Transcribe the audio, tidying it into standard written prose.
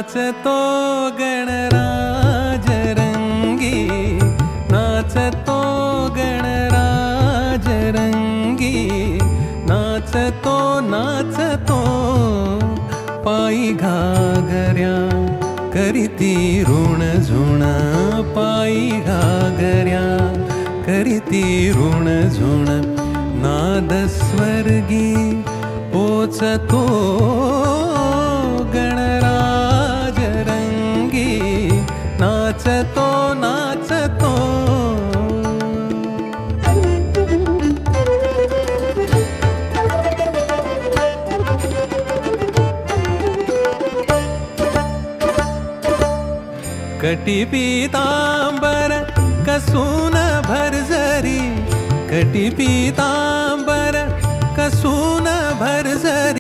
नाचतो गणराज रंगी, नाचतो गणराज रंगी, नाचतो नाचतो पायी घागऱ्या करीती ऋण झुण, पायी घागऱ्या करीती ऋण झुण, नाद स्वर्गी पोचतो गणराज रंगी, नाचतो नाचतो. कटी पीतांबर कसून भरजरी, कटी पीतांबर कसून भरजरी,